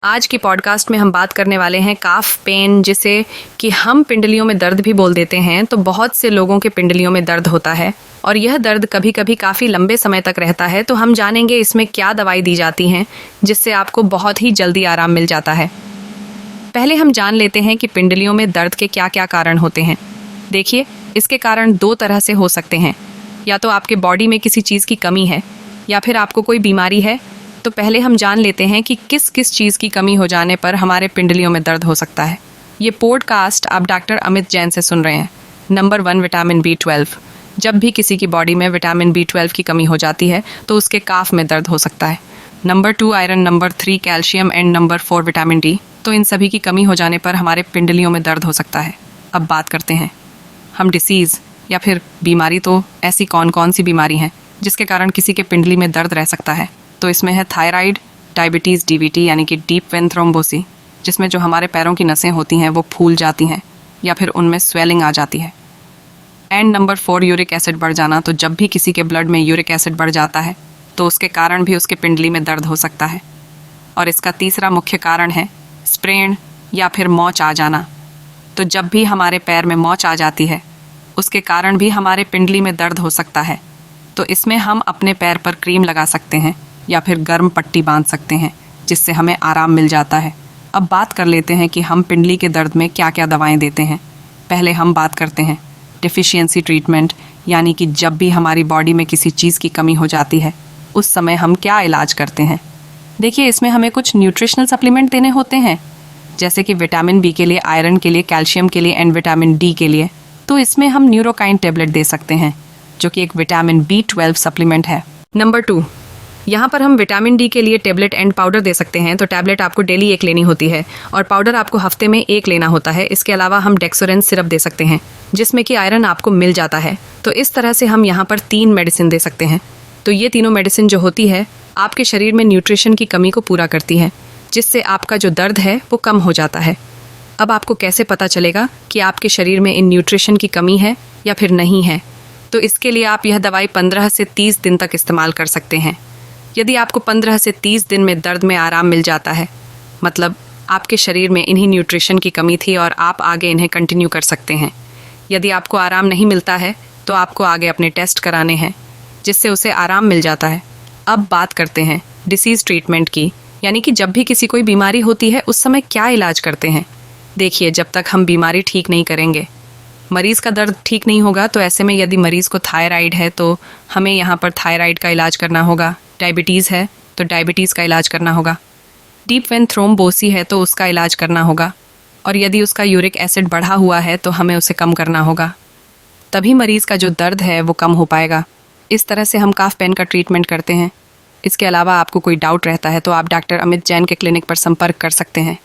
आज की पॉडकास्ट में हम बात करने वाले हैं काफ पेन, जिसे कि हम पिंडलियों में दर्द भी बोल देते हैं। तो बहुत से लोगों के पिंडलियों में दर्द होता है और यह दर्द कभी कभी काफ़ी लंबे समय तक रहता है। तो हम जानेंगे इसमें क्या दवाई दी जाती हैं जिससे आपको बहुत ही जल्दी आराम मिल जाता है। पहले हम जान लेते हैं कि पिंडलियों में दर्द के क्या क्या कारण होते हैं। देखिए, इसके कारण दो तरह से हो सकते हैं। या तो आपके बॉडी में किसी चीज़ की कमी है या फिर आपको कोई बीमारी है। तो पहले हम जान लेते हैं कि किस किस चीज़ की कमी हो जाने पर हमारे पिंडलियों में दर्द हो सकता है। ये पॉडकास्ट आप डॉक्टर अमित जैन से सुन रहे हैं। Number 1, vitamin B12। जब भी किसी की बॉडी में विटामिन B12 की कमी हो जाती है तो उसके काफ में दर्द हो सकता है। Number 2, iron. Number 3, calcium. And number 4, vitamin D। तो इन सभी की कमी हो जाने पर हमारे पिंडलियों में दर्द हो सकता है। अब बात करते हैं हम डिसीज़ या फिर बीमारी। तो ऐसी कौन कौन सी बीमारी हैं जिसके कारण किसी के पिंडली में दर्द रह सकता है। तो इसमें है थायराइड, डायबिटीज़, DVT यानी कि डीप वेन थ्रोम्बोसी, जिसमें जो हमारे पैरों की नसें होती हैं वो फूल जाती हैं या फिर उनमें स्वेलिंग आ जाती है। एंड नंबर 4, यूरिक एसिड बढ़ जाना। तो जब भी किसी के ब्लड में यूरिक एसिड बढ़ जाता है तो उसके कारण भी उसके पिंडली में दर्द हो सकता है। और इसका तीसरा मुख्य कारण है स्प्रेन या फिर मोच आ जाना। तो जब भी हमारे पैर में मोच आ जाती है उसके कारण भी हमारे पिंडली में दर्द हो सकता है। तो इसमें हम अपने पैर पर क्रीम लगा सकते हैं या फिर गर्म पट्टी बांध सकते हैं जिससे हमें आराम मिल जाता है। अब बात कर लेते हैं कि हम पिंडली के दर्द में क्या क्या दवाएं देते हैं। पहले हम बात करते हैं डेफिशिएंसी ट्रीटमेंट, यानी कि जब भी हमारी बॉडी में किसी चीज़ की कमी हो जाती है उस समय हम क्या इलाज करते हैं। देखिए, इसमें हमें कुछ न्यूट्रिशनल सप्लीमेंट देने होते हैं, जैसे कि विटामिन B के लिए, आयरन के लिए, कैल्शियम के लिए एंड विटामिन D के लिए। तो इसमें हम न्यूरोकाइन टेबलेट दे सकते हैं जो कि एक विटामिन B12 सप्लीमेंट है। नंबर 2, यहाँ पर हम विटामिन D के लिए टेबलेट एंड पाउडर दे सकते हैं। तो टैबलेट आपको डेली एक लेनी होती है और पाउडर आपको हफ्ते में एक लेना होता है। इसके अलावा हम डेक्सोरेंस सिरप दे सकते हैं जिसमें कि आयरन आपको मिल जाता है। तो इस तरह से हम यहाँ पर 3 मेडिसिन दे सकते हैं। तो ये तीनों मेडिसिन जो होती है आपके शरीर में न्यूट्रिशन की कमी को पूरा करती है, जिससे आपका जो दर्द है वो कम हो जाता है। अब आपको कैसे पता चलेगा कि आपके शरीर में इन न्यूट्रिशन की कमी है या फिर नहीं है। तो इसके लिए आप यह दवाई 15 से 30 दिन तक इस्तेमाल कर सकते हैं। यदि आपको 15 से 30 दिन में दर्द में आराम मिल जाता है, मतलब आपके शरीर में इन्हीं न्यूट्रिशन की कमी थी और आप आगे इन्हें कंटिन्यू कर सकते हैं। यदि आपको आराम नहीं मिलता है तो आपको आगे अपने टेस्ट कराने हैं जिससे उसे आराम मिल जाता है। अब बात करते हैं डिसीज़ ट्रीटमेंट की, यानी कि जब भी किसी कोई बीमारी होती है उस समय क्या इलाज करते हैं। देखिए, जब तक हम बीमारी ठीक नहीं करेंगे, मरीज़ का दर्द ठीक नहीं होगा। तो ऐसे में यदि मरीज़ को थायराइड है तो हमें यहाँ पर थायराइड का इलाज करना होगा। डायबिटीज़ है तो डायबिटीज़ का इलाज करना होगा। डीप वेन थ्रोम्बोसी है तो उसका इलाज करना होगा। और यदि उसका यूरिक एसिड बढ़ा हुआ है तो हमें उसे कम करना होगा, तभी मरीज़ का जो दर्द है वो कम हो पाएगा। इस तरह से हम काफ पेन का ट्रीटमेंट करते हैं। इसके अलावा आपको कोई डाउट रहता है तो आप डॉक्टर अमित जैन के क्लिनिक पर संपर्क कर सकते हैं।